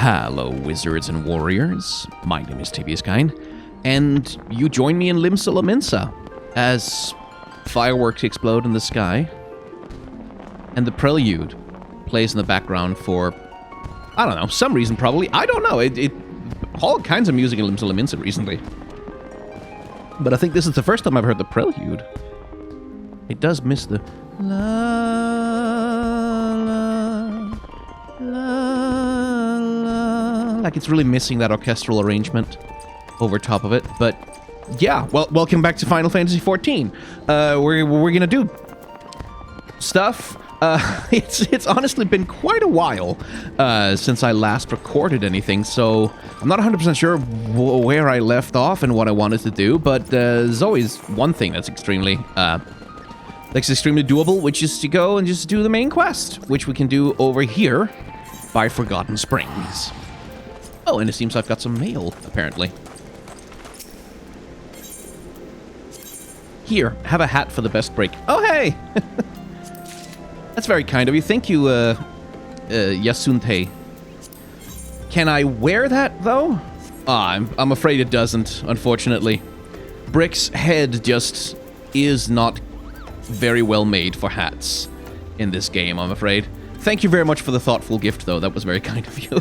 Hello, wizards and warriors. My name is Tibius Kine, and you join me in Limsa Lominsa as fireworks explode in the sky, and the prelude plays in the background for, I don't know, some reason probably. I don't know. It all kinds of music in Limsa Lominsa recently. But I think this is the first time I've heard the prelude. It does miss the la la la la, like it's really missing that orchestral arrangement over top of it. But yeah, well, welcome back to Final Fantasy XIV. We're gonna do stuff. It's honestly been quite a while since I last recorded anything, so I'm not 100% sure where I left off and what I wanted to do, but there's always one thing that's extremely doable, which is to go and just do the main quest, which we can do over here by Forgotten Springs. Oh, and it seems I've got some mail, apparently. Here, have a hat for the best break. Oh, hey! That's very kind of you. Thank you, Yasunte. Can I wear that, though? I'm afraid it doesn't, unfortunately. Brick's head just is not very well made for hats in this game, I'm afraid. Thank you very much for the thoughtful gift, though. That was very kind of you.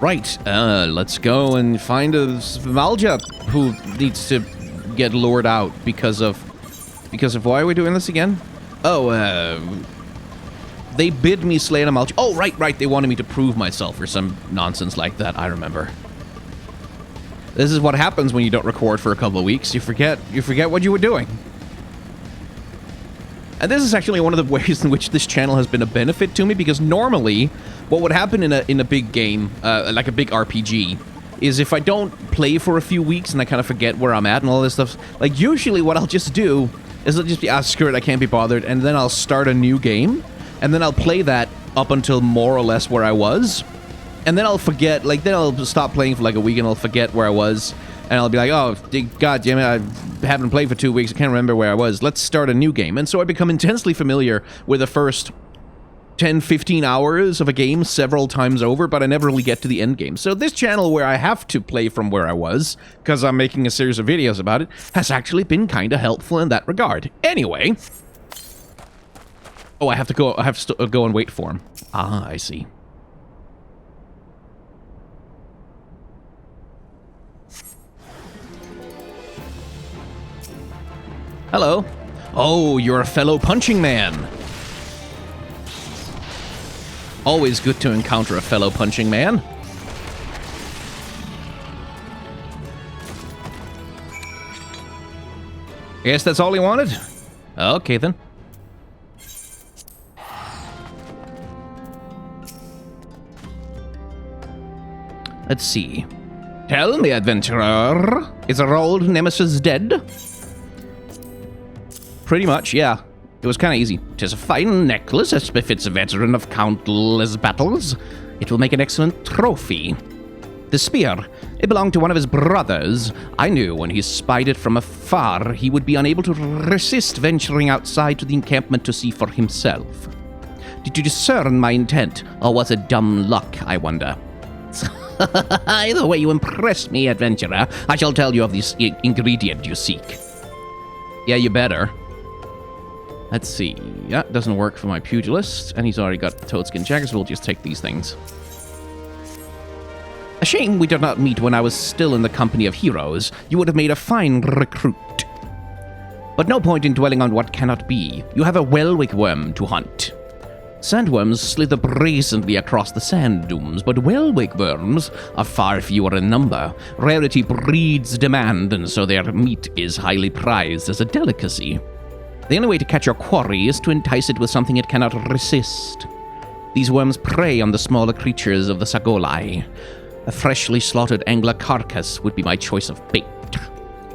Right, let's go and find a Svalja who needs to get lured out because of why are we doing this again? Oh, they bid me slay an Amalja. Oh, right, they wanted me to prove myself or some nonsense like that, I remember. This is what happens when you don't record for a couple of weeks. You forget what you were doing. And this is actually one of the ways in which this channel has been a benefit to me, because normally, what would happen in a big game, like a big RPG, is if I don't play for a few weeks and I kind of forget where I'm at and all this stuff, like usually what I'll just do is I'll just be, screw it, I can't be bothered, and then I'll start a new game, and then I'll play that up until more or less where I was, and then I'll forget, like, then I'll stop playing for like a week and I'll forget where I was, and I'll be like, oh, god damn it, I haven't played for 2 weeks, I can't remember where I was, let's start a new game. And so I become intensely familiar with the first 10-15 hours of a game several times over, but I never really get to the end game. So this channel, where I have to play from where I was, because I'm making a series of videos about it, has actually been kind of helpful in that regard. Anyway. Oh, I have to go and wait for him. Ah, I see. Hello. Oh, you're a fellow punching man. Always good to encounter a fellow punching man. Guess that's all he wanted? Okay, then. Let's see. Tell me, adventurer, is our old nemesis dead? Pretty much, yeah. It was kind of easy. 'Tis a fine necklace, as befits a veteran of countless battles. It will make an excellent trophy. The spear, it belonged to one of his brothers. I knew when he spied it from afar, he would be unable to resist venturing outside to the encampment to see for himself. Did you discern my intent, or was it dumb luck, I wonder? Either way, you impress me, adventurer. I shall tell you of this ingredient you seek. Yeah, you better. Let's see. Yeah, doesn't work for my pugilist, and he's already got toadskin jackets, so we'll just take these things. A shame we did not meet when I was still in the company of heroes. You would have made a fine recruit. But no point in dwelling on what cannot be. You have a Welwick worm to hunt. Sandworms slither brazenly across the sand dunes, but Welwick worms are far fewer in number. Rarity breeds demand, and so their meat is highly prized as a delicacy. The only way to catch your quarry is to entice it with something it cannot resist. These worms prey on the smaller creatures of the Sagolai. A freshly slaughtered angler carcass would be my choice of bait.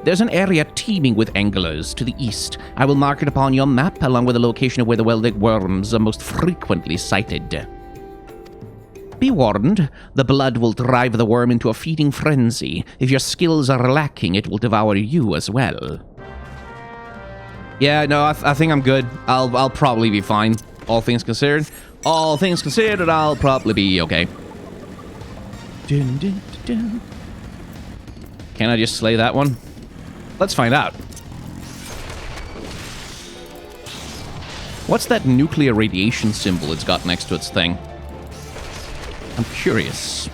There's an area teeming with anglers to the east. I will mark it upon your map, along with the location of where the Welwick worms are most frequently sighted. Be warned, the blood will drive the worm into a feeding frenzy. If your skills are lacking, it will devour you as well. Yeah, no, I think I'm good. I'll probably be fine, all things considered. All things considered, I'll probably be okay. Dun, dun, dun, dun. Can I just slay that one? Let's find out. What's that nuclear radiation symbol it's got next to its thing? I'm curious.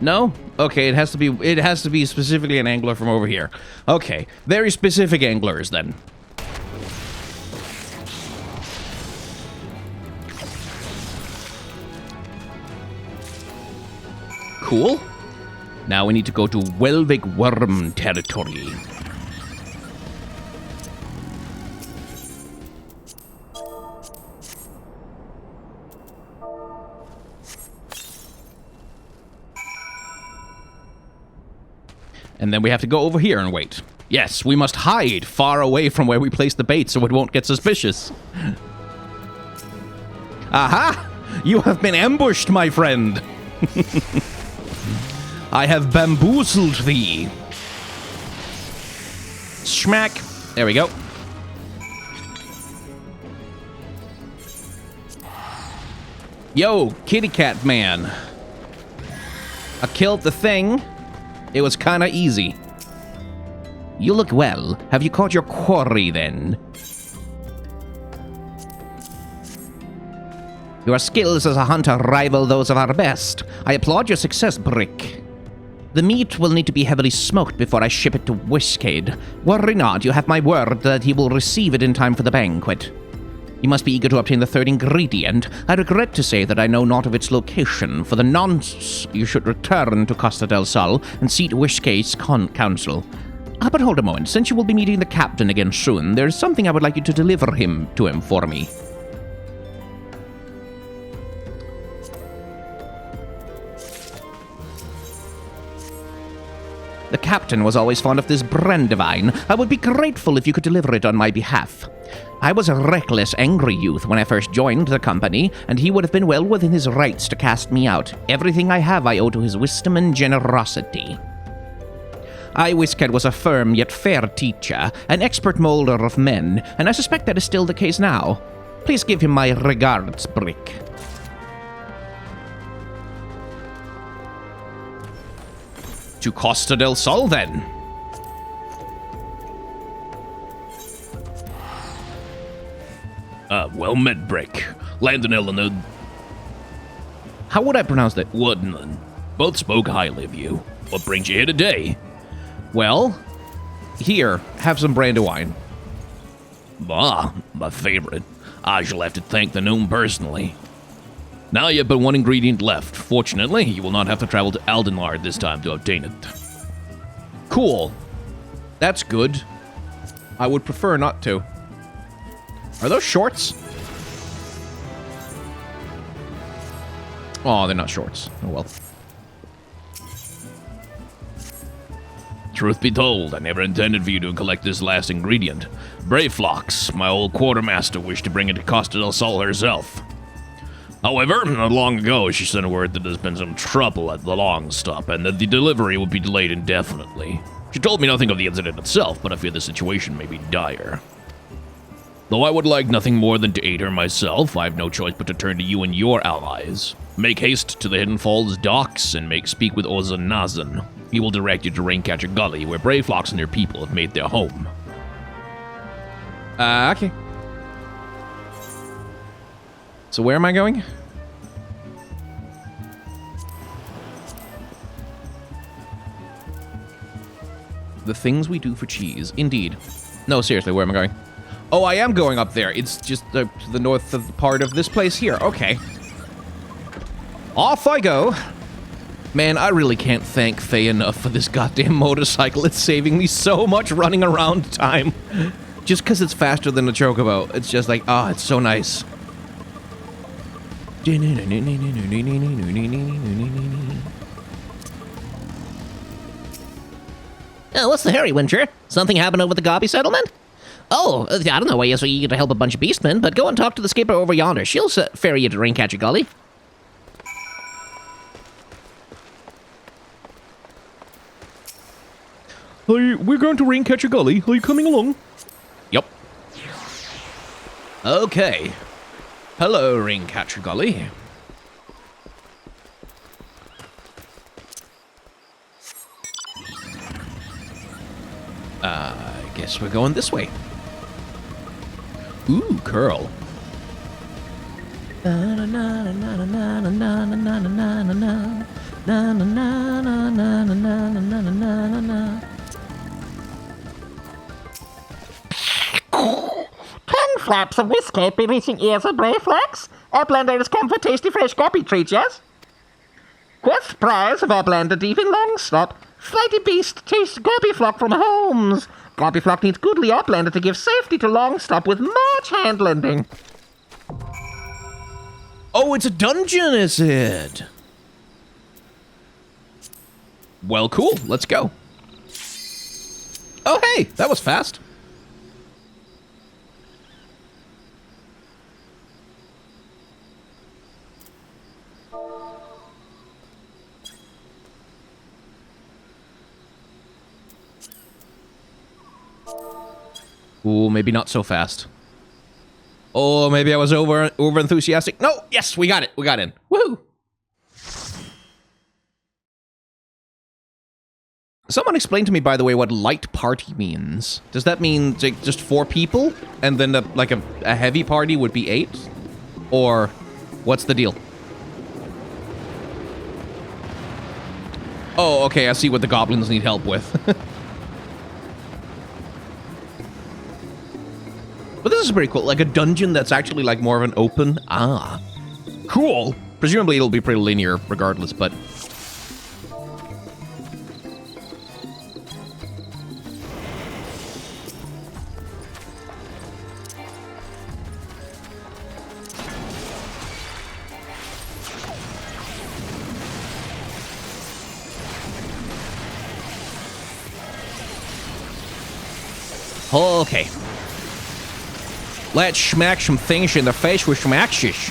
No? Okay, it has to be specifically an angler from over here. Okay, very specific anglers then. Cool. Now we need to go to Welvig Worm territory. And then we have to go over here and wait. Yes, we must hide far away from where we place the bait so it won't get suspicious. Aha! You have been ambushed, my friend! I have bamboozled thee. Smack. There we go. Yo, kitty cat man. I killed the thing. It was kinda easy. You look well. Have you caught your quarry then? Your skills as a hunter rival those of our best. I applaud your success, Brick. The meat will need to be heavily smoked before I ship it to Whiskade. Worry not, you have my word that he will receive it in time for the banquet. You must be eager to obtain the third ingredient. I regret to say that I know not of its location. For the nonce, you should return to Costa del Sol and seat Whiskade's council. But hold a moment, since you will be meeting the captain again soon, there's something I would like you to deliver to him for me. The captain was always fond of this brandivine. I would be grateful if you could deliver it on my behalf. I was a reckless, angry youth when I first joined the company, and he would have been well within his rights to cast me out. Everything I have I owe to his wisdom and generosity. Whiskard was a firm yet fair teacher, an expert molder of men, and I suspect that is still the case now. Please give him my regards, Brick. To Costa del Sol, then. Well met, Brick. Landon Eleanor. How would I pronounce that? Woodland. Both spoke highly of you. What brings you here today? Well, here, have some brandywine. Ah, my favorite. I shall have to thank the gnome personally. Now you have but one ingredient left. Fortunately, you will not have to travel to Aldenlard this time to obtain it. Cool. That's good. I would prefer not to. Are those shorts? Oh, they're not shorts. Oh well. Truth be told, I never intended for you to collect this last ingredient. Brayflox, my old quartermaster, wished to bring it to Costa del Sol herself. However, not long ago, she sent word that there's been some trouble at the long stop and that the delivery would be delayed indefinitely. She told me nothing of the incident itself, but I fear the situation may be dire. Though I would like nothing more than to aid her myself, I have no choice but to turn to you and your allies. Make haste to the Hidden Falls docks and speak with Ozanazan. He will direct you to Raincatcher Gully, where Brayflox and their people have made their home. Okay. So where am I going? The things we do for cheese. Indeed. No, seriously, where am I going? Oh, I am going up there. It's just the north of part of this place here. Okay. Off I go. Man, I really can't thank Faye enough for this goddamn motorcycle. It's saving me so much running around time. Just because it's faster than a chocobo. It's just like, ah, it's so nice. What's the hurry, Winter? Something happened over the Gobby settlement? Oh, I don't know why you're so eager to help a bunch of beastmen, but go and talk to the skipper over yonder. She'll ferry you to Raincatcher Gully. Hey, we're going to Raincatcher Gully. Are you coming along? Yep. Okay. Hello, Raincatcher Gully. I guess we're going this way. Ooh, curl. Flaps of whiskey be reaching ears of brave flax. Uplanders come for tasty fresh coffee treats, yes? Quest prize of Uplander deep in Longstop. Flighty beast tastes Gobby Flock from Holmes. Gobby Flock needs goodly Uplander to give safety to Longstop with much handlending. Oh, it's a dungeon, is it? Well, cool. Let's go. Oh, hey, that was fast. Ooh, maybe not so fast. Oh, maybe I was over enthusiastic. No, yes, we got it. We got in. Woohoo! Someone explained to me, by the way, what light party means. Does that mean like, just 4 people, and then a heavy party would be 8? Or what's the deal? Oh, okay, I see what the goblins need help with. But this is pretty cool. Like a dungeon that's actually like more of an open. Ah. Cool. Presumably it'll be pretty linear regardless, but... Okay. Let's smack some things in the face with some axes.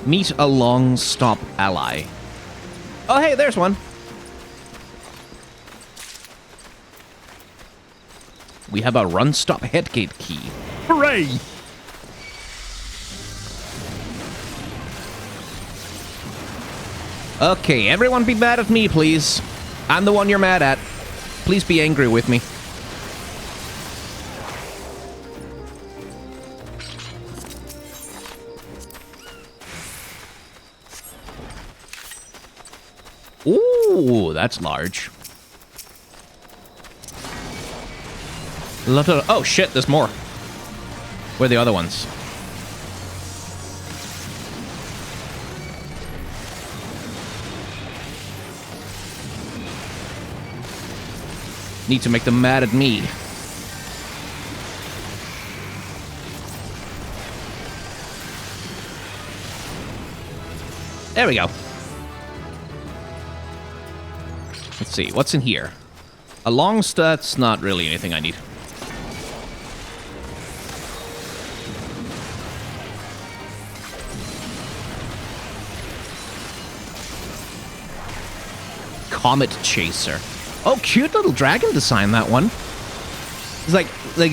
Meet a long-stop ally. Oh, hey, there's one. We have a run-stop headgate key. Hooray! Okay, everyone be mad at me, please. I'm the one you're mad at. Please be angry with me. Ooh, that's large. Oh shit, there's more. Where are the other ones? Need to make them mad at me. There we go. Let's see, what's in here? A long that's not really anything I need. Comet Chaser. Oh, cute little dragon design, that one. It's like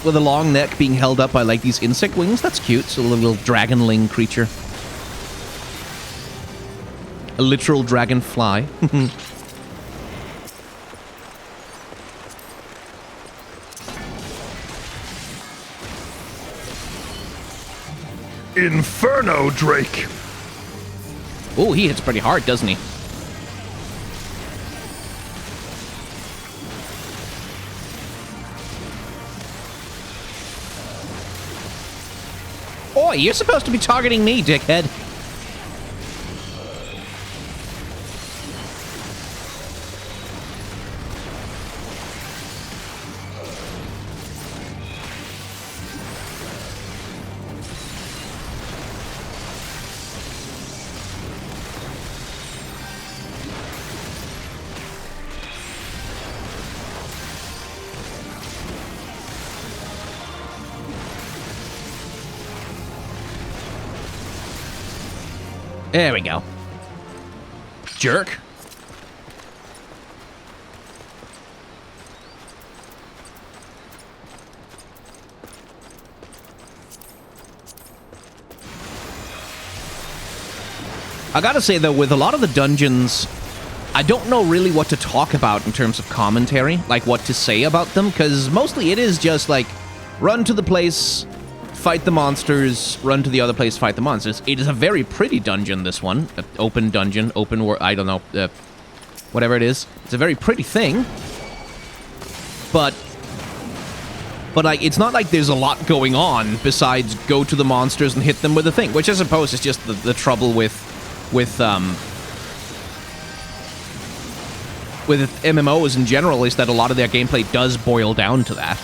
with a long neck being held up by like these insect wings. That's cute. So a little dragonling creature. A literal dragonfly. Inferno Drake. Oh, he hits pretty hard, doesn't he? Oh, you're supposed to be targeting me, dickhead. There we go. Jerk. I gotta say, though, with a lot of the dungeons, I don't know really what to talk about in terms of commentary, like what to say about them, because mostly it is just like, run to the place, fight the monsters, run to the other place, fight the monsters. It is a very pretty dungeon, this one. Open dungeon, open world, I don't know, whatever it is. It's a very pretty thing. But like, it's not like there's a lot going on besides go to the monsters and hit them with a thing, which I suppose is just the trouble with MMOs in general, is that a lot of their gameplay does boil down to that.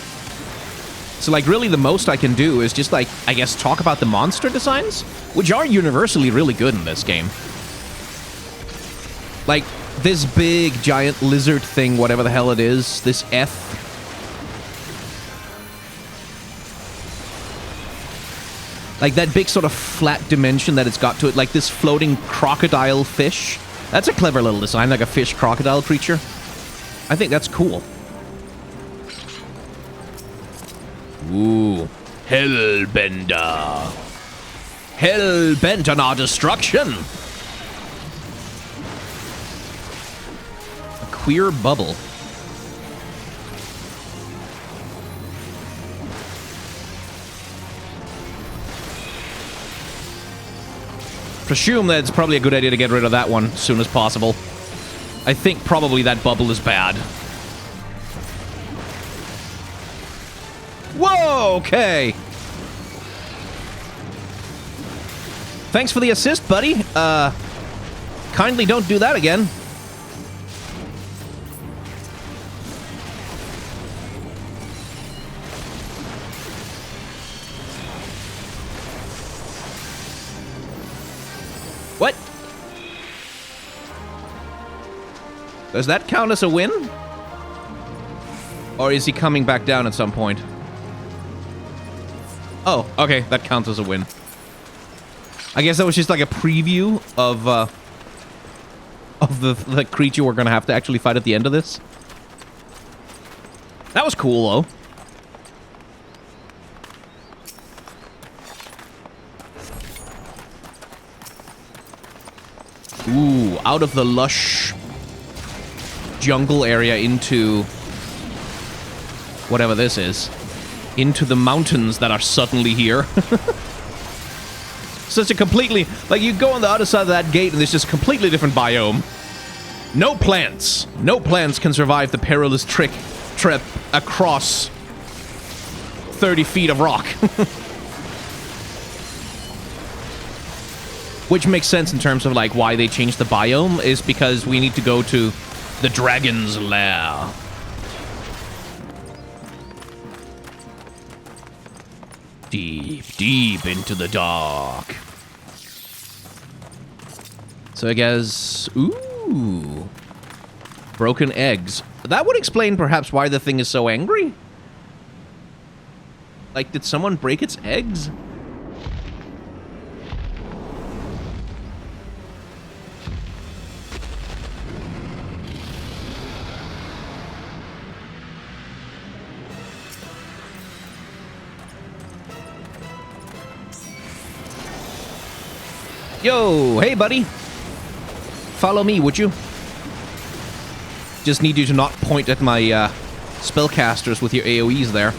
So, like, really the most I can do is just, like, I guess talk about the monster designs, which are universally really good in this game. Like, this big, giant lizard thing, whatever the hell it is, this F. Like, that big sort of flat dimension that it's got to it, like this floating crocodile fish. That's a clever little design, like a fish-crocodile creature. I think that's cool. Ooh. Hellbender. Hell-bent on our destruction. A queer bubble. Presume that it's probably a good idea to get rid of that one as soon as possible. I think probably that bubble is bad. Whoa, okay. Thanks for the assist, buddy. Kindly don't do that again. What? Does that count as a win? Or is he coming back down at some point? Oh, okay, that counts as a win. I guess that was just like a preview of the creature we're gonna have to actually fight at the end of this. That was cool, though. Ooh, out of the lush jungle area into whatever this is. Into the mountains that are suddenly here. Such a completely... Like, you go on the other side of that gate and there's just a completely different biome. No plants. No plants can survive the perilous trip across 30 feet of rock. Which makes sense in terms of, like, why they changed the biome, is because we need to go to the dragon's lair. Deep, deep into the dark. So I guess... Ooh. Broken eggs. That would explain perhaps why the thing is so angry. Like, did someone break its eggs? Yo, hey buddy. Follow me, would you? Just need you to not point at my spellcasters with your AoEs there.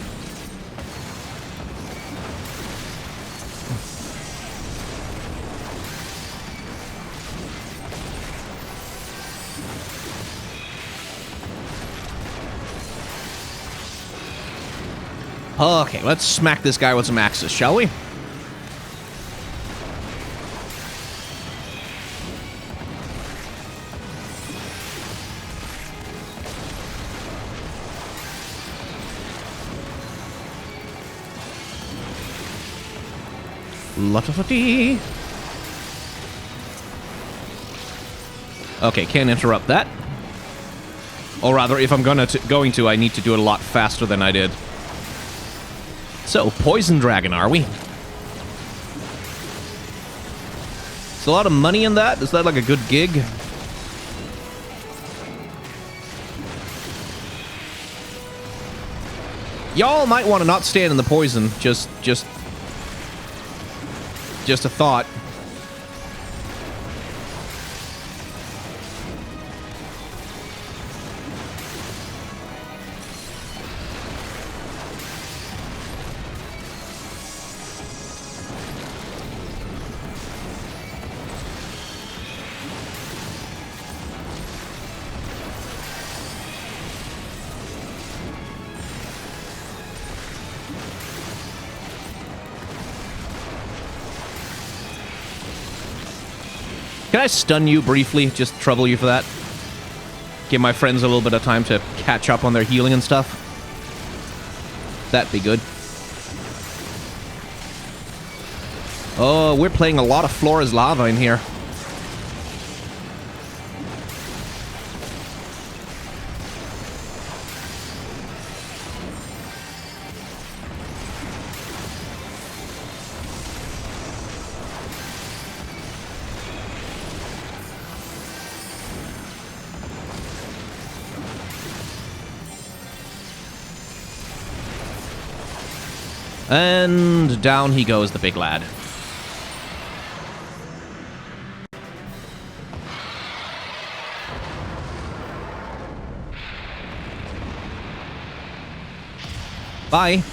Okay, let's smack this guy with some axes, shall we? Lot-a-fa-dee. Okay, can't interrupt that. Or rather, if I'm going to, I need to do it a lot faster than I did. So, poison dragon, are we? Is a lot of money in that? Is that like a good gig? Y'all might want to not stand in the poison. Just a thought. Can I stun you briefly? Just trouble you for that? Give my friends a little bit of time to catch up on their healing and stuff. That'd be good. Oh, we're playing a lot of Flora's Lava in here. And down he goes, the big lad. Bye.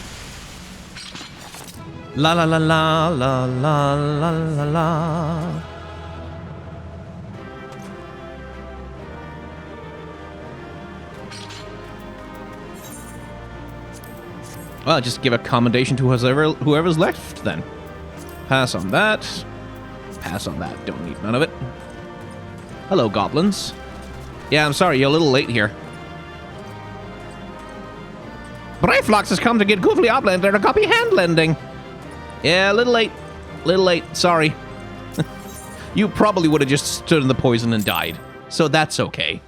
La la la la la la la la la. Well, just give a commendation to whoever's left, then. Pass on that. Pass on that. Don't need none of it. Hello, goblins. Yeah, I'm sorry, you're a little late here. Brayflox has come to get Goofly Outlander to copy hand lending. Yeah, a little late. Little late. Sorry. You probably would have just stood in the poison and died. So that's okay.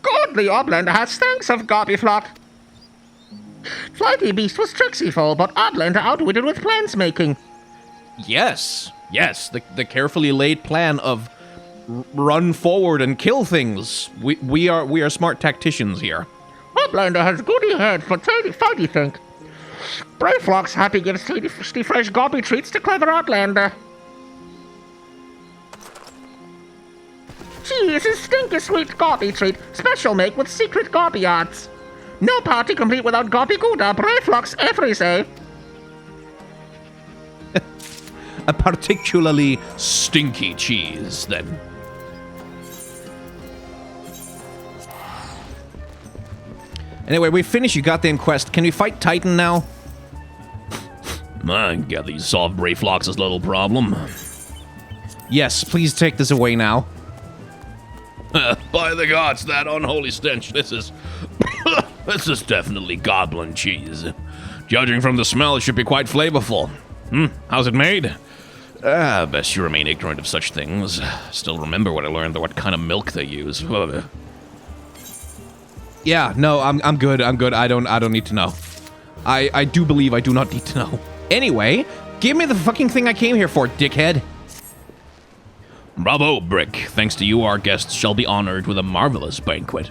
Godly Outlander has thanks of Gobbyflock. Flighty Beast was tricksyful, but Outlander outwitted with plans making. Yes. Yes, the carefully laid plan of run forward and kill things. We are smart tacticians here. Outlander has goody head for fighty think. Brayflock's happy gives tasty fresh gobby treats to clever Outlander. Cheese is stinky sweet gobby treat, special make with secret gobby arts. No party complete without gobby gouda, Brayflock's every say. A particularly stinky cheese, then. Anyway, we finished your goddamn quest. Can we fight Titan now? I gather you solved Brayflox's little problem. Yes, please take this away now. By the gods, that unholy stench. This is definitely goblin cheese. Judging from the smell, it should be quite flavorful. How's it made? Best you remain ignorant of such things. Still remember what I learned, what kind of milk they use. Yeah, no, I'm good. I'm good. I don't need to know. I do believe I do not need to know. Anyway, give me the fucking thing I came here for, dickhead. Bravo, Brick. Thanks to you, our guests shall be honored with a marvelous banquet.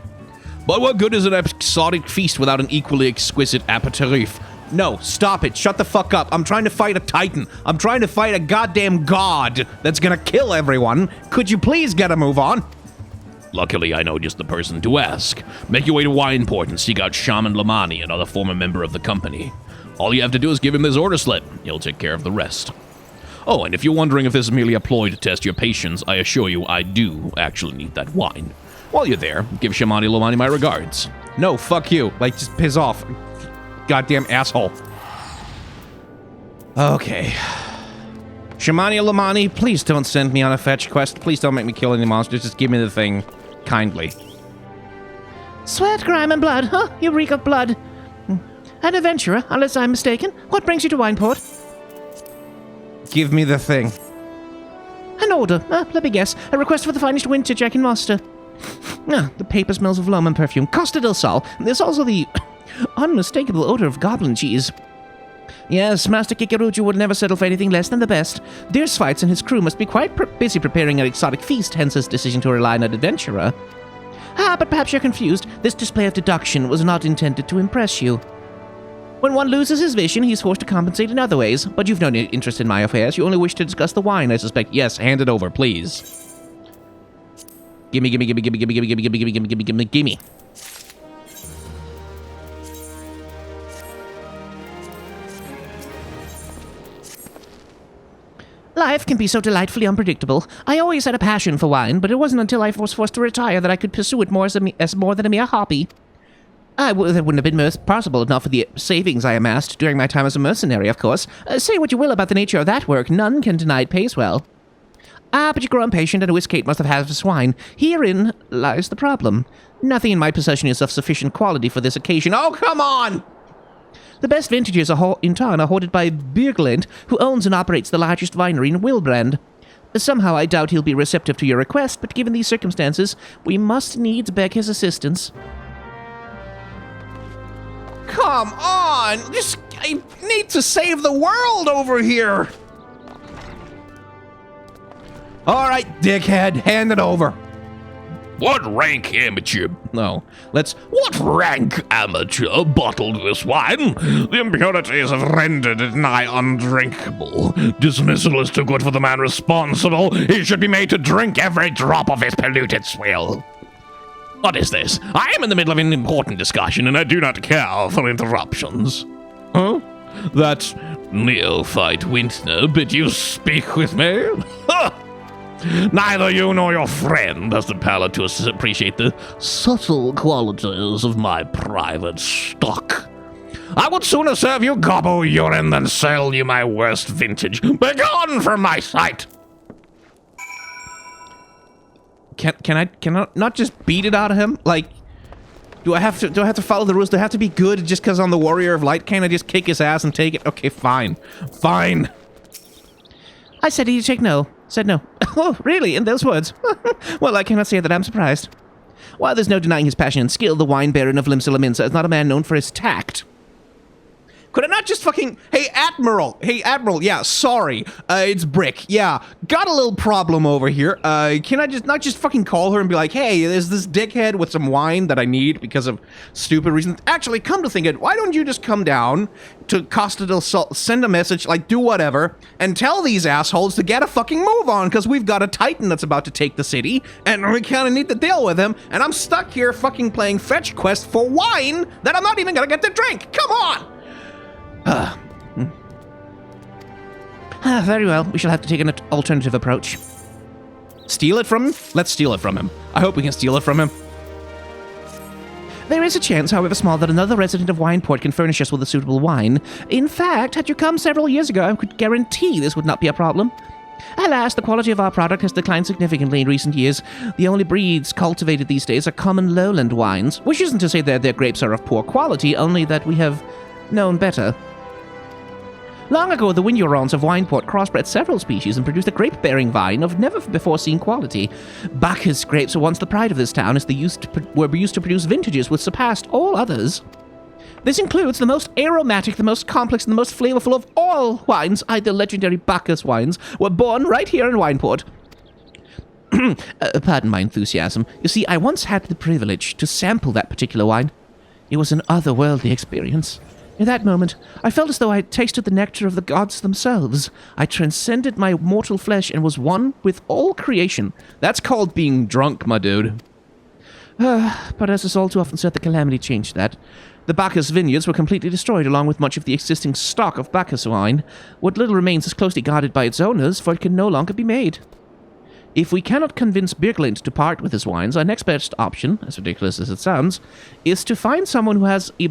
But what good is an exotic feast without an equally exquisite aperitif? No, stop it. Shut the fuck up. I'm trying to fight a Titan. I'm trying to fight a goddamn god that's gonna kill everyone. Could you please get a move on? Luckily, I know just the person to ask. Make your way to Wineport and seek out Shaman Lamani, another former member of the company. All you have to do is give him his order slip. He'll take care of the rest. Oh, and if you're wondering if this is merely a ploy to test your patience, I assure you I do actually need that wine. While you're there, give Shamani Lamani my regards. No, fuck you. Like, just piss off. Goddamn asshole. Okay. Shamani Lamani, please don't send me on a fetch quest. Please don't make me kill any monsters. Just give me the thing. Kindly. Sweat, grime, and blood. Huh? You reek of blood. An adventurer, unless I'm mistaken. What brings you to Wineport? Give me the thing. An order. Let me guess. A request for the finest winter Jack and Master. The paper smells of loam and perfume. Costa del Sol. There's also the unmistakable odor of goblin cheese. Yes, Master Kikaruju would never settle for anything less than the best. Dear Svites and his crew must be quite busy preparing an exotic feast, hence his decision to rely on an adventurer. But perhaps you're confused. This display of deduction was not intended to impress you. When one loses his vision, he's forced to compensate in other ways. But you've no interest in my affairs. You only wish to discuss the wine, I suspect. Yes, hand it over, please. Gimme, gimme, gimme, gimme, gimme, gimme, gimme, gimme, gimme, gimme, gimme, gimme. Life can be so delightfully unpredictable. I always had a passion for wine, but it wasn't until I was forced to retire that I could pursue it more as more than a mere hobby. That wouldn't have been possible if not for the savings I amassed during my time as a mercenary, of course. Say what you will about the nature of that work, none can deny it pays well. But you grow impatient, and a whiskate must have hazardous wine. Herein lies the problem. Nothing in my possession is of sufficient quality for this occasion. Oh, come on! The best vintages in town are hoarded by Bierglint, who owns and operates the largest winery in Wilbrand. Somehow I doubt he'll be receptive to your request, but given these circumstances, we must needs beg his assistance. Come on! I need to save the world over here! Alright, dickhead, hand it over. What rank amateur? No, What rank amateur bottled this wine? The impurities have rendered it nigh undrinkable. Dismissal is too good for the man responsible. He should be made to drink every drop of his polluted swill. What is this? I am in the middle of an important discussion, and I do not care for interruptions. Huh? That neophyte Wintner bid you speak with me? Ha! Neither you nor your friend has the palate to appreciate the subtle qualities of my private stock. I would sooner serve you gobbo urine than sell you my worst vintage. Begone from my sight! Can I not just beat it out of him? Like, do I have to follow the rules? Do I have to be good just because I'm the Warrior of Light? Can't I just kick his ass and take it? Okay, fine. Fine. I said he'd take no. Said no. Oh, really? In those words? Well, I cannot say that I'm surprised. While there's no denying his passion and skill, the wine baron of Limsa is not a man known for his tact. Could I not just fucking... Hey, Admiral, yeah, sorry. It's Brick, yeah. Got a little problem over here. Can I just not just fucking call her and be like, hey, there's this dickhead with some wine that I need because of stupid reasons. Actually, come to think of it, why don't you just come down to Costa del Sol, send a message, like, do whatever, and tell these assholes to get a fucking move on, because we've got a Titan that's about to take the city, and we kind of need to deal with him, and I'm stuck here fucking playing fetch quest for wine that I'm not even gonna get to drink. Come on! Very well. We shall have to take an alternative approach. Steal it from him? Let's steal it from him. I hope we can steal it from him. There is a chance, however small, that another resident of Wineport can furnish us with a suitable wine. In fact, had you come several years ago, I could guarantee this would not be a problem. Alas, the quality of our product has declined significantly in recent years. The only breeds cultivated these days are common lowland wines, which isn't to say that their grapes are of poor quality, only that we have known better. Long ago, the Vineyards of Wineport crossbred several species and produced a grape-bearing vine of never-before-seen quality. Bacchus grapes were once the pride of this town, as they were used to produce vintages which surpassed all others. This includes the most aromatic, the most complex, and the most flavorful of all wines. The legendary Bacchus wines were born right here in Wineport. Pardon my enthusiasm. You see, I once had the privilege to sample that particular wine. It was an otherworldly experience. In that moment, I felt as though I had tasted the nectar of the gods themselves. I transcended my mortal flesh and was one with all creation. That's called being drunk, my dude. But as is all too often said, the calamity changed that. The Bacchus vineyards were completely destroyed, along with much of the existing stock of Bacchus wine. What little remains is closely guarded by its owners, for it can no longer be made. If we cannot convince Birglint to part with his wines, our next best option, as ridiculous as it sounds, is to find someone who has a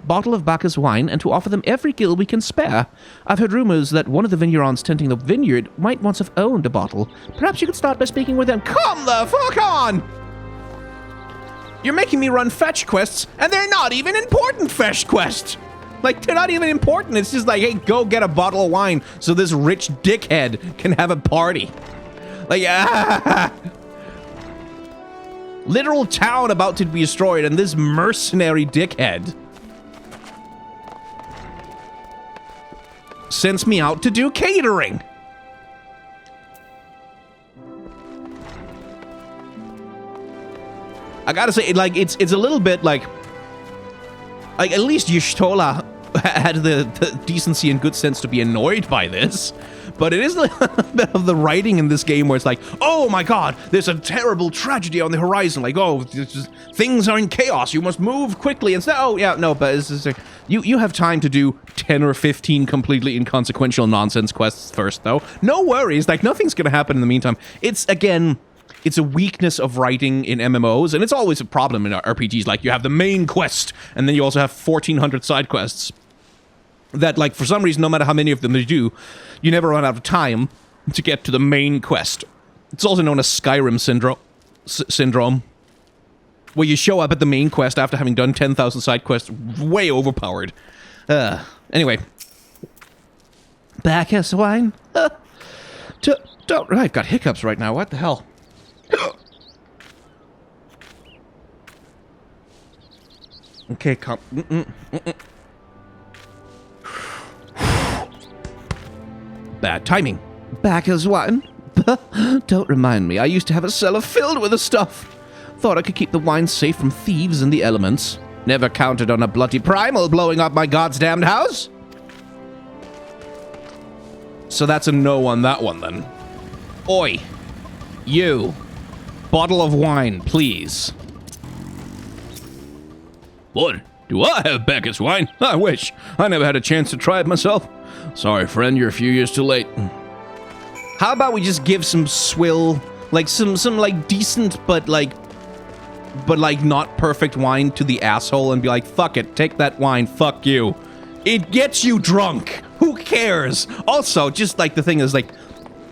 bottle of Bacchus wine and to offer them every gill we can spare. I've heard rumors that one of the Vineyards tending the vineyard might once have owned a bottle. Perhaps you could start by speaking with them. Come the fuck on! You're making me run fetch quests, and they're not even important fetch quests! Like, they're not even important. It's just like, hey, go get a bottle of wine so this rich dickhead can have a party. Like, literal town about to be destroyed, and this mercenary dickhead sends me out to do catering. I gotta say, like, it's a little bit like at least Y'shtola had the decency and good sense to be annoyed by this. But it is a bit of the writing in this game where it's like, oh my god, there's a terrible tragedy on the horizon. Like, oh, things are in chaos. You must move quickly. And oh, yeah, no, but it's just, you have time to do 10 or 15 completely inconsequential nonsense quests first, though. No worries. Like, nothing's going to happen in the meantime. It's, again, it's a weakness of writing in MMOs, and it's always a problem in RPGs. Like, you have the main quest, and then you also have 1,400 side quests. That, like, for some reason, no matter how many of them you do, you never run out of time to get to the main quest. It's also known as Skyrim syndrome, where you show up at the main quest after having done 10,000 side quests, way overpowered. Anyway. Bacchus wine? I've got hiccups right now, what the hell? Okay, come... Bad timing. Bacchus wine? Don't remind me. I used to have a cellar filled with the stuff. Thought I could keep the wine safe from thieves and the elements. Never counted on a bloody primal blowing up my goddamned house. So that's a no on that one, then. Oi. You. Bottle of wine, please. What? Do I have Bacchus wine? I wish. I never had a chance to try it myself. Sorry, friend, you're a few years too late. How about we just give some swill, like some like decent but like not perfect wine to the asshole and be like, fuck it, take that wine, fuck you. It gets you drunk. Who cares? Also, just like the thing is like,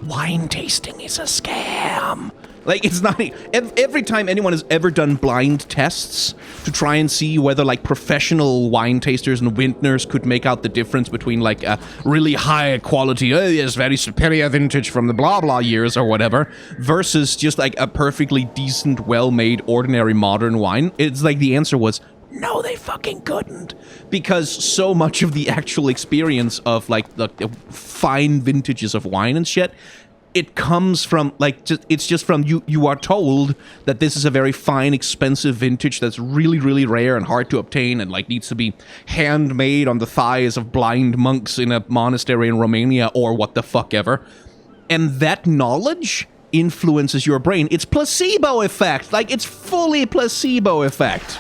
wine tasting is a scam. Like, it's not... Every time anyone has ever done blind tests to try and see whether, like, professional wine tasters and vintners could make out the difference between, like, a really high quality, oh, yes, very superior vintage from the blah-blah years or whatever, versus just, like, a perfectly decent, well-made, ordinary modern wine, it's like the answer was, no, they fucking couldn't. Because so much of the actual experience of, like, the fine vintages of wine and shit... It comes from, like, it's just from you are told that this is a very fine, expensive vintage that's really, really rare and hard to obtain and, like, needs to be handmade on the thighs of blind monks in a monastery in Romania or what the fuck ever. And that knowledge influences your brain. It's placebo effect. Like, it's fully placebo effect.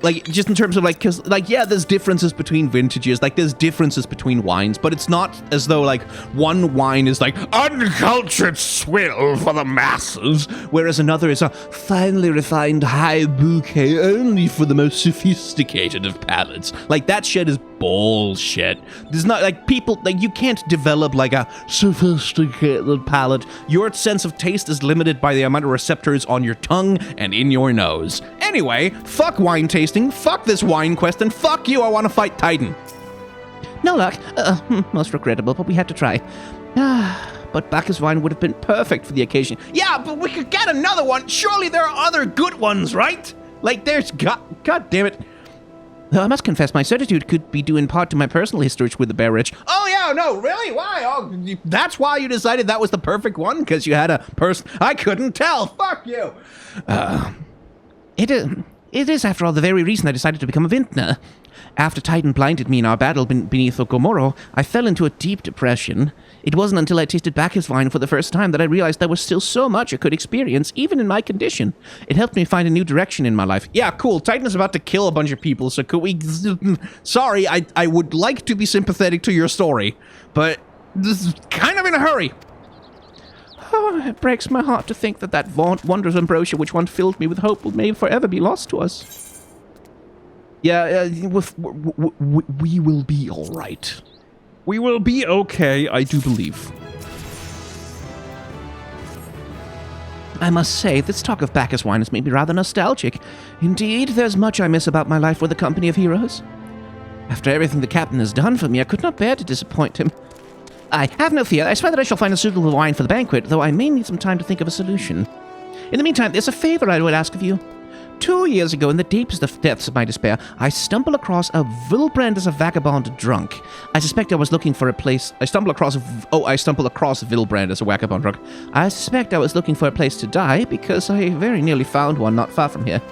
Like, just in terms of, like, because, like, yeah, there's differences between vintages, like, there's differences between wines, but it's not as though, like, one wine is, like, uncultured swill for the masses, whereas another is a finely refined high bouquet only for the most sophisticated of palates. Like, that shit is bullshit. There's not, like, people, like, you can't develop, like, a sophisticated palate. Your sense of taste is limited by the amount of receptors on your tongue and in your nose. Anyway, fuck wine tasting, fuck this wine quest, and fuck you, I want to fight Titan. No luck. Most regrettable, but we had to try. But Bacchus wine would have been perfect for the occasion. Yeah, but we could get another one. Surely there are other good ones, right? Like, there's... God damn it. Though I must confess, my certitude could be due in part to my personal history with the beverage. Oh, yeah, no, really? Why? Oh, that's why you decided that was the perfect one? Because you had a person... I couldn't tell. Fuck you. It is, after all, the very reason I decided to become a vintner. After Titan blinded me in our battle beneath Ogomoro, I fell into a deep depression. It wasn't until I tasted Bacchus wine for the first time that I realized there was still so much I could experience, even in my condition. It helped me find a new direction in my life. Yeah, cool. Titan is about to kill a bunch of people, so could we... Sorry, I would like to be sympathetic to your story, but this is kind of in a hurry. Oh, it breaks my heart to think that wondrous ambrosia which once filled me with hope may forever be lost to us. Yeah, we will be all right. We will be okay, I do believe. I must say, this talk of Bacchus wine has made me rather nostalgic. Indeed, there's much I miss about my life with the company of heroes. After everything the captain has done for me, I could not bear to disappoint him. I have no fear. I swear that I shall find a suitable wine for the banquet, though I may need some time to think of a solution. In the meantime, there's a favor I would ask of you. 2 years ago, in the deepest of depths of my despair, I stumbled across a Vilbrand as a vagabond drunk. I suspect I was looking for a place... I stumbled across Vilbrand as a vagabond drunk. I suspect I was looking for a place to die, because I very nearly found one not far from here.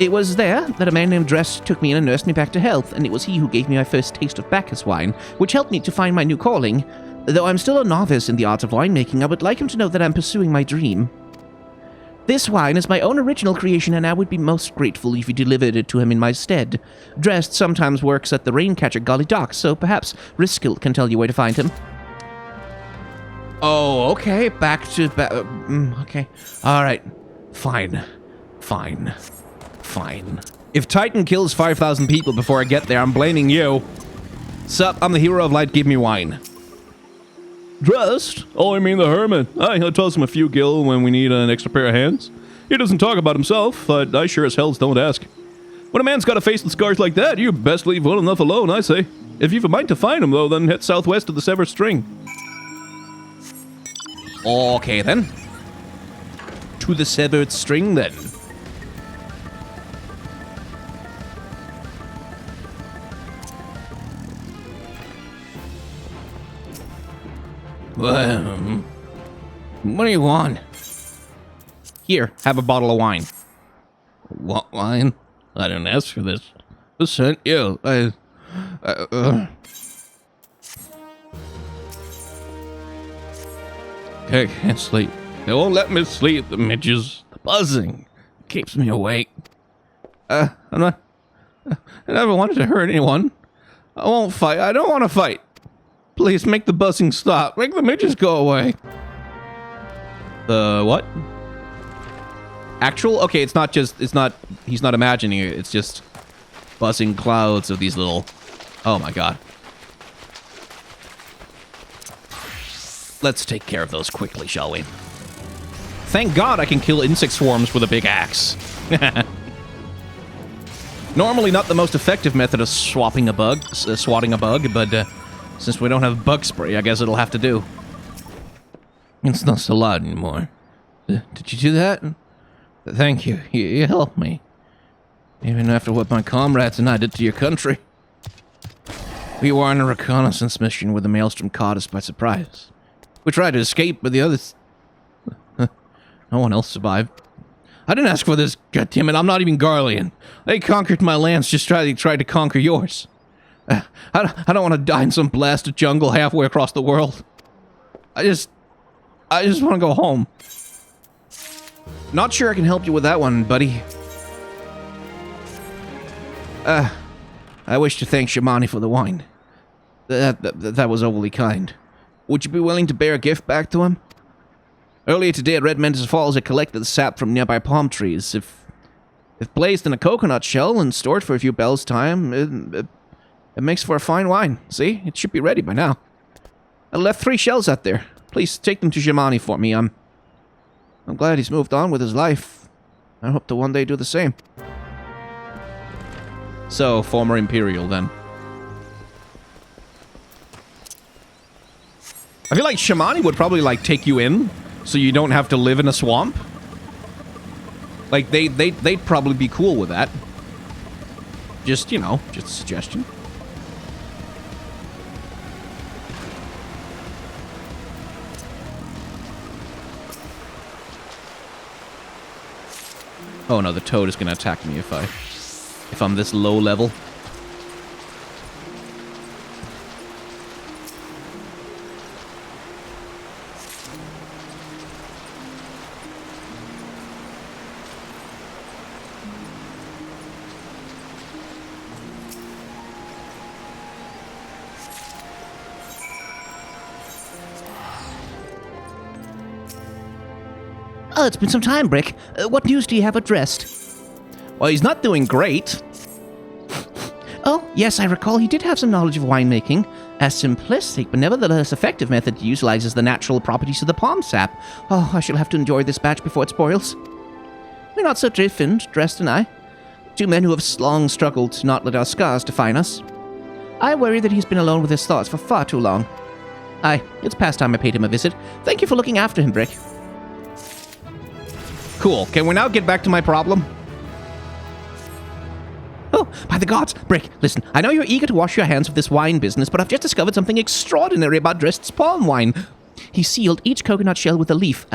It was there that a man named Drest took me in and nursed me back to health, and it was he who gave me my first taste of Bacchus wine, which helped me to find my new calling. Though I'm still a novice in the art of winemaking, I would like him to know that I'm pursuing my dream. This wine is my own original creation, and I would be most grateful if you delivered it to him in my stead. Drest sometimes works at the Raincatcher Gully docks, so perhaps Riskilt can tell you where to find him. Oh, okay. Okay. All right. Fine. If Titan kills 5,000 people before I get there, I'm blaming you. Sup, I'm the hero of light, give me wine. Dressed? Oh, I mean the hermit. He'll toss him a few gil when we need an extra pair of hands. He doesn't talk about himself, but I sure as hells don't ask. When a man's got a face with scars like that, you best leave well enough alone, I say. If you've a mind to find him, though, then head southwest of the Severed String. Okay, then. To the Severed String, then. What do you want? Here, have a bottle of wine. What wine? I didn't ask for this. Who sent you? I can't sleep. They won't let me sleep, the midges. The buzzing keeps me awake. I never wanted to hurt anyone. I won't fight. I don't want to fight. Please make the buzzing stop. Make the midges go away. What? Actual? Okay, he's not imagining it. It's just buzzing clouds of these little... Oh my god. Let's take care of those quickly, shall we? Thank god I can kill insect swarms with a big axe. Normally not the most effective method of swatting a bug, but since we don't have bug spray, I guess it'll have to do. It's not so loud anymore. Did you do that? Thank you. You helped me. Even after what my comrades and I did to your country. We were on a reconnaissance mission where the Maelstrom caught us by surprise. We tried to escape, but the others... No one else survived. I didn't ask for this, goddammit. I'm not even Garlean. They conquered my lands, just tried to conquer yours. I don't want to die in some blasted jungle halfway across the world. I just want to go home. Not sure I can help you with that one, buddy. I wish to thank Shamani for the wine. That was overly kind. Would you be willing to bear a gift back to him? Earlier today at Red Mendes Falls, I collected the sap from nearby palm trees. If placed in a coconut shell and stored for a few bells' time, it makes for a fine wine. See? It should be ready by now. I left 3 shells out there. Please take them to Shamani for me. I'm glad he's moved on with his life. I hope to one day do the same. So, former Imperial, then. I feel like Shamani would probably, like, take you in, so you don't have to live in a swamp. Like, they'd probably be cool with that. Just, you know, just a suggestion. Oh no, the toad is gonna attack me if I'm this low level. Oh, it's been some time, Brick. What news do you have addressed? Well, he's not doing great. Oh, yes, I recall he did have some knowledge of winemaking. A simplistic but nevertheless effective method utilizes the natural properties of the palm sap. Oh, I shall have to enjoy this batch before it spoils. We're not so different, Drest and I. 2 men who have long struggled to not let our scars define us. I worry that he's been alone with his thoughts for far too long. Aye, it's past time I paid him a visit. Thank you for looking after him, Brick. Cool. Can we now get back to my problem? Oh, by the gods! Brick, listen, I know you're eager to wash your hands of this wine business, but I've just discovered something extraordinary about Drest's palm wine. He sealed each coconut shell with a leaf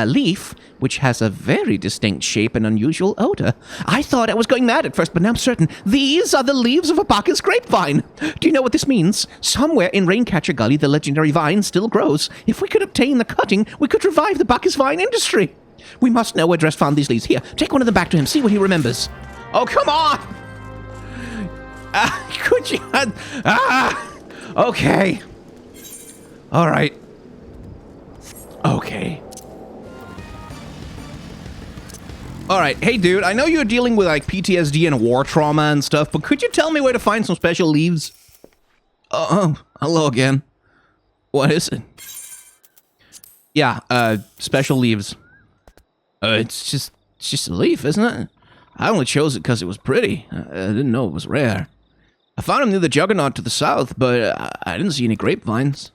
which has a very distinct shape and unusual odor. I thought I was going mad at first, but now I'm certain these are the leaves of a Bacchus grapevine. Do you know what this means? Somewhere in Raincatcher Gully, the legendary vine still grows. If we could obtain the cutting, we could revive the Bacchus vine industry. We must know where Dress found these leaves. Here, take one of them back to him, see what he remembers. Oh, come on! Could you... okay. All right. Okay. All right. Hey, dude, I know you're dealing with, like, PTSD and war trauma and stuff, but could you tell me where to find some special leaves? Hello again. What is it? Yeah, special leaves. It's just a leaf, isn't it? I only chose it because it was pretty. I didn't know it was rare. I found them near the Juggernaut to the south, but I didn't see any grapevines.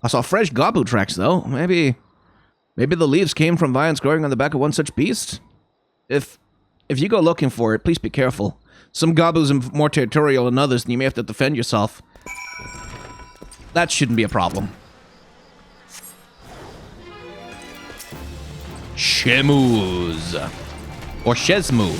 I saw fresh gabu tracks, though. Maybe the leaves came from vines growing on the back of one such beast. If you go looking for it, please be careful. Some gabus are more territorial than others, and you may have to defend yourself. That shouldn't be a problem. Shemuz. Or Shesmu.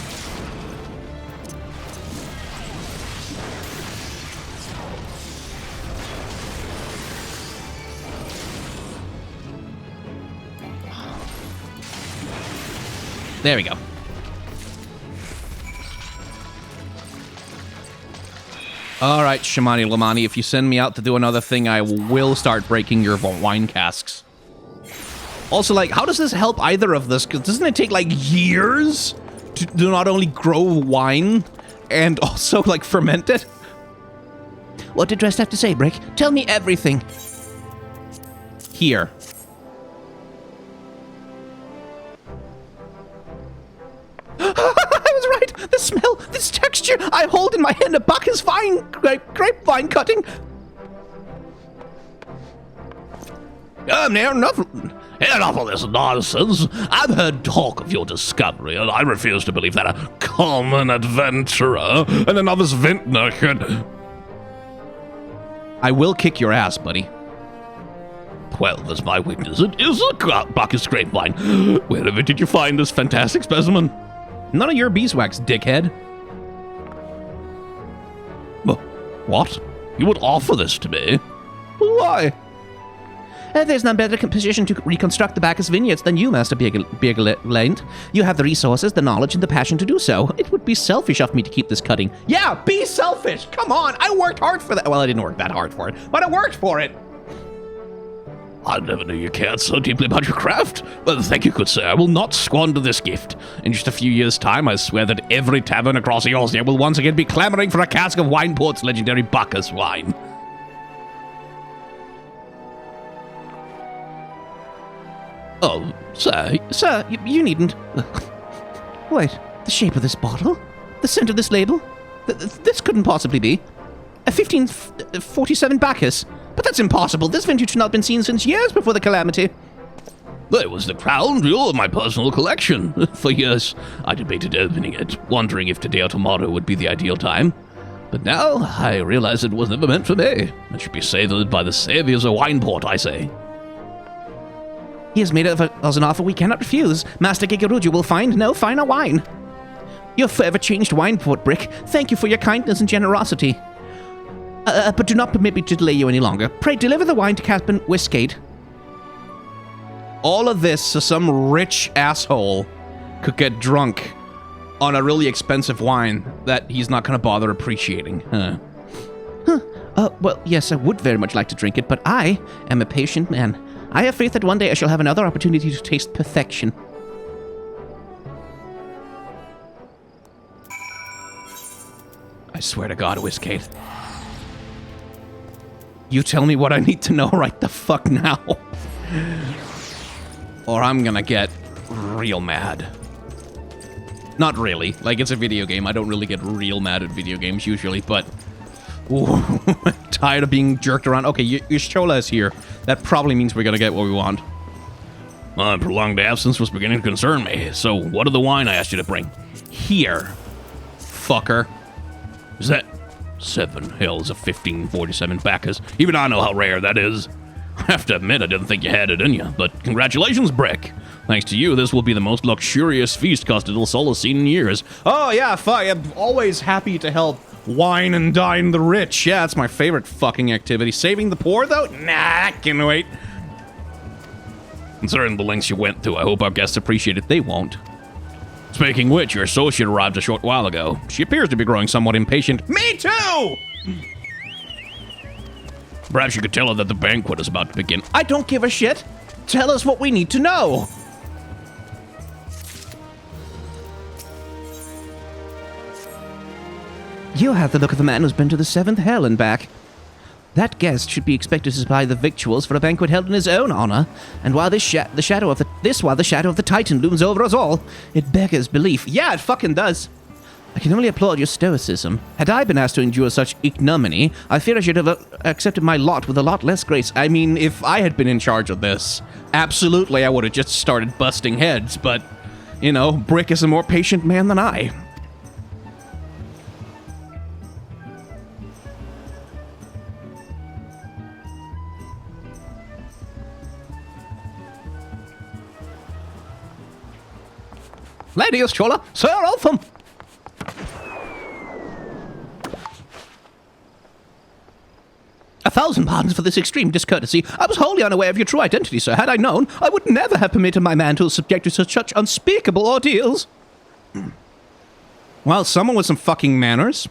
There we go. Alright, Shamani Lamani, if you send me out to do another thing, I will start breaking your wine casks. Also, like, how does this help either of this? Because doesn't it take, like, years to not only grow wine and also, like, ferment it? What did Dress have to say, Brick? Tell me everything. Here. I was right! The smell, this texture! I hold in my hand a Bacchus vine, grapevine cutting! Enough of this nonsense. I've heard talk of your discovery, and I refuse to believe that a common adventurer and a novice vintner could... I will kick your ass, buddy. 12 as my witness. It is a Bacchus grapevine. Wherever did you find this fantastic specimen? None of your beeswax, dickhead. What? You would offer this to me? Why? There's none better position to reconstruct the Bacchus vineyards than you, Master Biergelaint. You have the resources, the knowledge, and the passion to do so. It would be selfish of me to keep this cutting. Yeah, be selfish! Come on! I worked hard for that. Well, I didn't work that hard for it, but I worked for it! I never knew you cared so deeply about your craft. Well, thank you, good sir. I will not squander this gift. In just a few years' time, I swear that every tavern across Eorzea will once again be clamoring for a cask of Wineport's legendary Bacchus wine. Oh, sir, you needn't. Wait, the shape of this bottle? The scent of this label? This couldn't possibly be. A 1547 Bacchus. But that's impossible. This vintage had not been seen since years before the calamity. It was the crown jewel of my personal collection. For years, I debated opening it, wondering if today or tomorrow would be the ideal time. But now, I realize it was never meant for me. It should be savored by the saviors of Wineport, I say. He has made us an offer we cannot refuse. Master Gigaruju will find no finer wine. Your forever changed Wineport, Brick. Thank you for your kindness and generosity. But do not permit me to delay you any longer. Pray deliver the wine to Captain Whiskate. All of this so some rich asshole could get drunk on a really expensive wine that he's not going to bother appreciating. Well, yes, I would very much like to drink it, but I am a patient man. I have faith that one day I shall have another opportunity to taste perfection. I swear to God, Whiskate. You tell me what I need to know right the fuck now. Or I'm gonna get real mad. Not really. Like, it's a video game. I don't really get real mad at video games usually, but... Ooh, tired of being jerked around. Okay, Yashola is here. That probably means we're gonna get what we want. Prolonged absence was beginning to concern me. So, what of the wine I asked you to bring? Here. Fucker. Is that 7 hells of 1547 Bacchus? Even I know how rare that is. I have to admit, I didn't think you had it in you, but congratulations, Brick. Thanks to you, this will be the most luxurious feast Costa del Sol has seen in years. Oh, yeah, I'm always happy to help wine and dine the rich. Yeah, it's my favorite fucking activity. Saving the poor, though? Nah, I can wait. Considering the lengths you went to, I hope our guests appreciate it. They won't. Speaking which, your associate arrived a short while ago. She appears to be growing somewhat impatient. Me too! Perhaps you could tell her that the banquet is about to begin. I don't give a shit. Tell us what we need to know. You have the look of a man who's been to the seventh hell and back. That guest should be expected to supply the victuals for a banquet held in his own honor, and while the shadow of the Titan looms over us all, it beggars belief. Yeah, it fucking does. I can only applaud your stoicism. Had I been asked to endure such ignominy, I fear I should have accepted my lot with a lot less grace. I mean, if I had been in charge of this, absolutely I would have just started busting heads, but, you know, Brick is a more patient man than I. Ladies, Chola, Sir Eltham! A thousand pardons for this extreme discourtesy. I was wholly unaware of your true identity, sir. Had I known, I would never have permitted my man to subject you to such unspeakable ordeals. Well, someone with some fucking manners.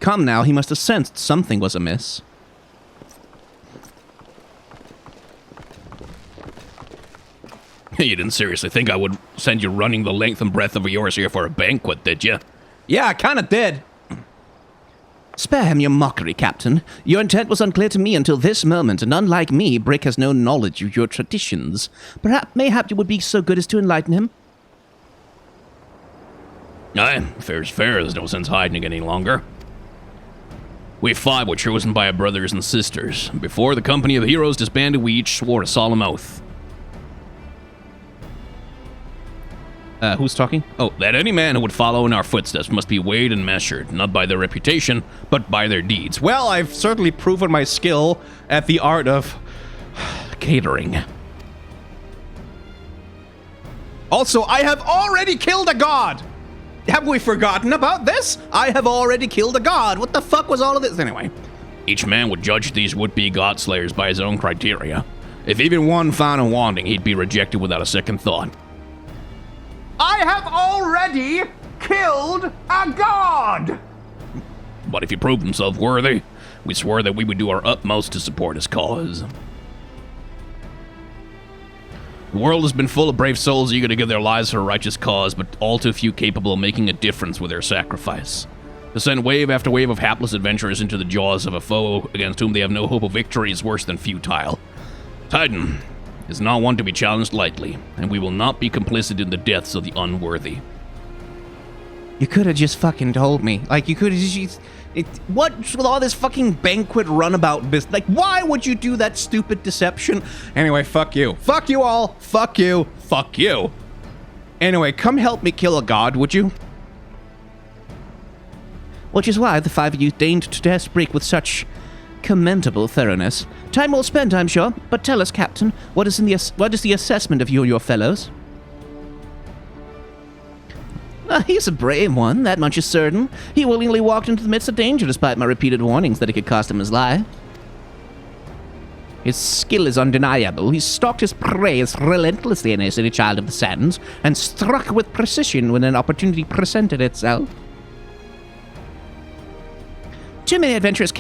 Come now, he must have sensed something was amiss. You didn't seriously think I would send you running the length and breadth of Eorzea for a banquet, did you? Yeah, I kinda did. Spare him your mockery, Captain. Your intent was unclear to me until this moment, and unlike me, Brick has no knowledge of your traditions. Mayhap you would be so good as to enlighten him? Aye, fair's fair. There's no sense hiding it any longer. We five were chosen by our brothers and sisters. Before the company of heroes disbanded, we each swore a solemn oath. Who's talking? Oh, that any man who would follow in our footsteps must be weighed and measured, not by their reputation, but by their deeds. Well, I've certainly proven my skill at the art of catering. Also, I have already killed a god! Have we forgotten about this? I have already killed a god. What the fuck was all of this? Anyway. Each man would judge these would-be god-slayers by his own criteria. If even one found him wanting, he'd be rejected without a second thought. I have already killed a god! But if he proved himself worthy, we swore that we would do our utmost to support his cause. The world has been full of brave souls eager to give their lives for a righteous cause, but all too few capable of making a difference with their sacrifice. To send wave after wave of hapless adventurers into the jaws of a foe against whom they have no hope of victory is worse than futile. Titan is not one to be challenged lightly, and we will not be complicit in the deaths of the unworthy. You could have just fucking told me. Like, you could have just... What's with all this fucking banquet runabout business? Like, why would you do that stupid deception? Anyway, fuck you. Fuck you all. Fuck you. Fuck you. Anyway, come help me kill a god, would you? Which is why the five of you deigned to test Brick with such commendable thoroughness. Time well spent, I'm sure, but tell us, Captain, what is the assessment of you and your fellows? He's a brave one, that much is certain. He willingly walked into the midst of danger despite my repeated warnings that it could cost him his life. His skill is undeniable. He stalked his prey as relentlessly as any child of the sands, and struck with precision when an opportunity presented itself. Too many adventurers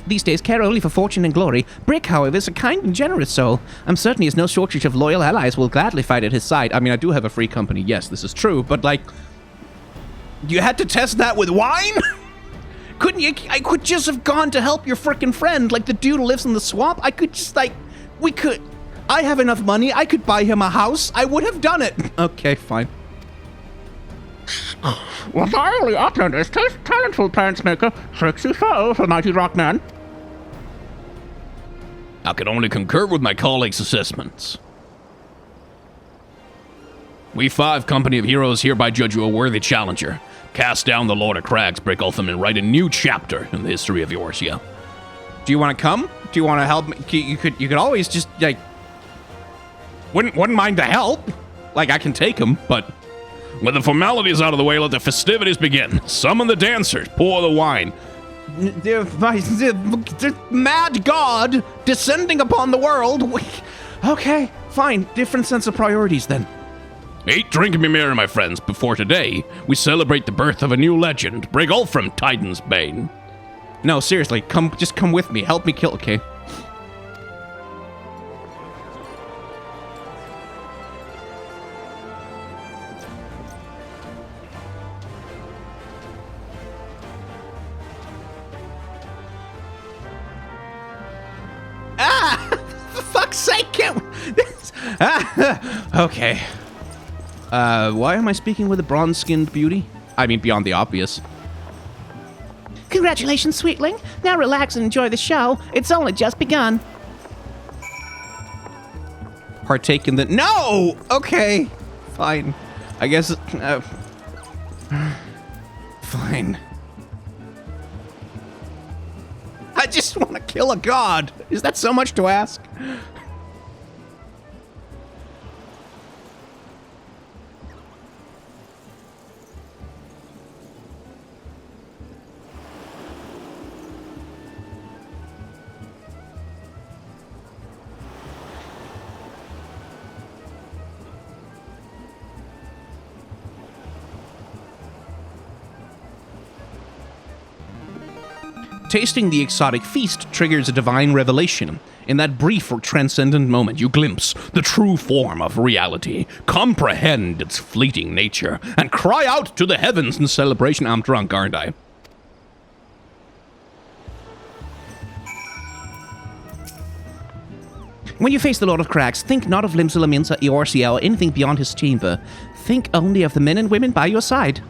these days care only for fortune and glory. Brick, however, is a kind and generous soul. I'm certain he has no shortage of loyal allies who will gladly fight at his side. I mean, I do have a free company. Yes, this is true, but like... You had to test that with wine? Couldn't you? I could just have gone to help your frickin' friend, like the dude who lives in the swamp. I could just, like... I have enough money. I could buy him a house. I would have done it. Okay, fine. What our early uplanders taste talentful pants maker, sexy foe for mighty rockman. I can only concur with my colleagues' assessments. We five company of heroes hereby judge you a worthy challenger. Cast down the Lord of Crags, Brick Ultham, and write a new chapter in the history of Eorzea. Do you want to come? Do you want to help me? You could always just, like... Wouldn't mind the help. Like, I can take him, but... With the formalities out of the way, let the festivities begin. Summon the dancers, pour the wine. The mad god descending upon the world. Okay, fine. Different sense of priorities, then. Eat, drink, and be merry, my friends. Before today, we celebrate the birth of a new legend, Brigolfram Titan's Bane. No, seriously, just come with me. Help me kill, okay? For fuck's sake, okay. Why am I speaking with a bronze-skinned beauty? I mean, beyond the obvious. Congratulations, sweetling. Now relax and enjoy the show. It's only just begun. Partake in the... No! Okay. Fine. I guess... fine. I just want to kill a god. Is that so much to ask? Tasting the exotic feast triggers a divine revelation. In that brief or transcendent moment, you glimpse the true form of reality, comprehend its fleeting nature, and cry out to the heavens in celebration. I'm drunk, aren't I? When you face the Lord of Cracks, think not of Limsa, Eorzea, or anything beyond his chamber. Think only of the men and women by your side.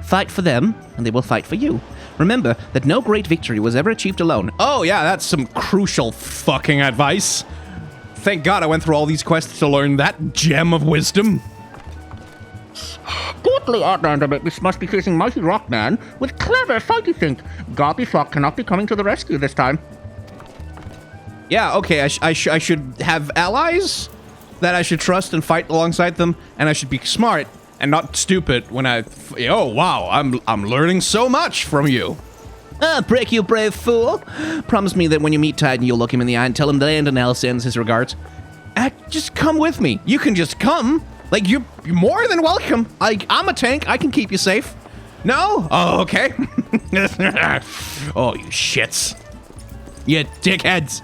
Fight for them, and they will fight for you. Remember that no great victory was ever achieved alone. Oh yeah, that's some crucial fucking advice. Thank God I went through all these quests to learn that gem of wisdom. Goodly Outlander must be facing mighty Rockman with clever fighty think. Gobby Flock cannot be coming to the rescue this time. Yeah, okay, I should have allies that I should trust and fight alongside them, and I should be smart and not stupid when oh wow, I'm learning so much from you. Brick, you brave fool. Promise me that when you meet Titan, you'll look him in the eye and tell him that Landon L sends his regards. Just come with me. You can just come. Like, you're more than welcome. I'm a tank. I can keep you safe. No? Oh, okay. Oh, you shits. You dickheads.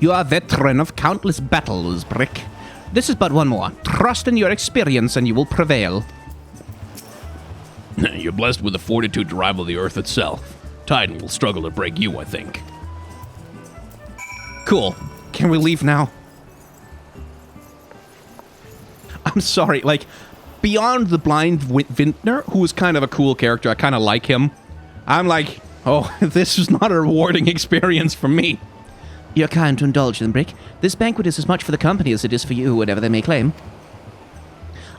You are a veteran of countless battles, Brick. This is but one more. Trust in your experience and you will prevail. You're blessed with the fortitude to rival the Earth itself. Titan will struggle to break you, I think. Cool. Can we leave now? I'm sorry, like, beyond the blind vintner, who is kind of a cool character, I kind of like him, I'm like, oh, this is not a rewarding experience for me. You're kind to indulge them, Brick. This banquet is as much for the company as it is for you, whatever they may claim.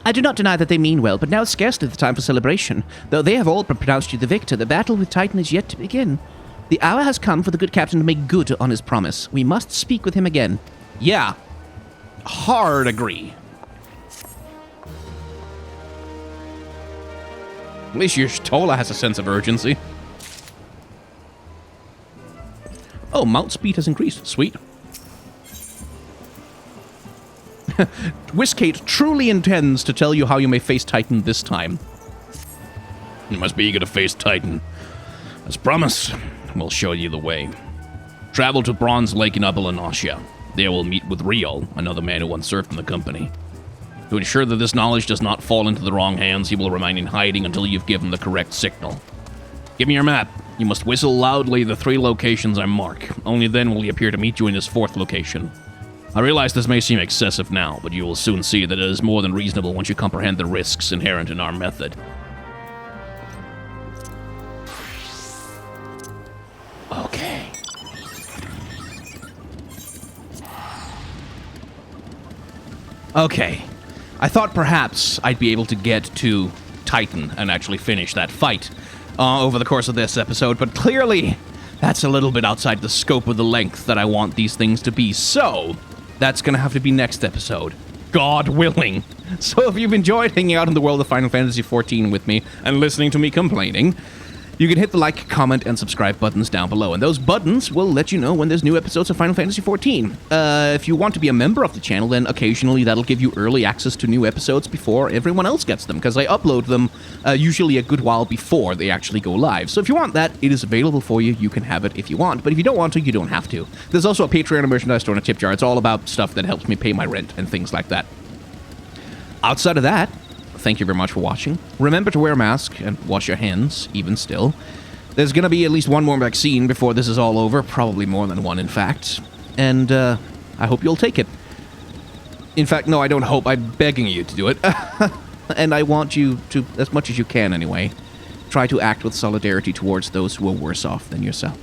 I do not deny that they mean well, but now is scarcely the time for celebration. Though they have all pronounced you the victor, the battle with Titan is yet to begin. The hour has come for the good captain to make good on his promise. We must speak with him again. Yeah. Hard agree. At least your Tola has a sense of urgency. Oh, mount speed has increased. Sweet. Whiskate truly intends to tell you how you may face Titan this time. You must be eager to face Titan. As promised, we'll show you the way. Travel to Bronze Lake in Upper Lanasia. There we'll meet with Rio, another man who once served in the company. To ensure that this knowledge does not fall into the wrong hands, he will remain in hiding until you've given the correct signal. Give me your map. You must whistle loudly the 3 locations I mark. Only then will he appear to meet you in this 4th location. I realize this may seem excessive now, but you will soon see that it is more than reasonable once you comprehend the risks inherent in our method. Okay. Okay. I thought perhaps I'd be able to get to Titan and actually finish that fight over the course of this episode, but clearly That's a little bit outside the scope of the length that I want these things to be. So, that's going to have to be next episode. God willing. So if you've enjoyed hanging out in the world of Final Fantasy XIV with me and listening to me complaining, you can hit the like, comment, and subscribe buttons down below, and those buttons will let you know when there's new episodes of Final Fantasy XIV. If you want to be a member of the channel, then occasionally that'll give you early access to new episodes before everyone else gets them, because I upload them usually a good while before they actually go live. So if you want that, it is available for you. You can have it if you want, but if you don't want to, you don't have to. There's also a Patreon and merchandise store and a tip jar. It's all about stuff that helps me pay my rent and things like that. Outside of that, thank you very much for watching. Remember to wear a mask and wash your hands, even still. There's going to be at least one more vaccine before this is all over. Probably more than one, in fact. And I hope you'll take it. In fact, no, I don't hope. I'm begging you to do it. And I want you to, as much as you can anyway, try to act with solidarity towards those who are worse off than yourself.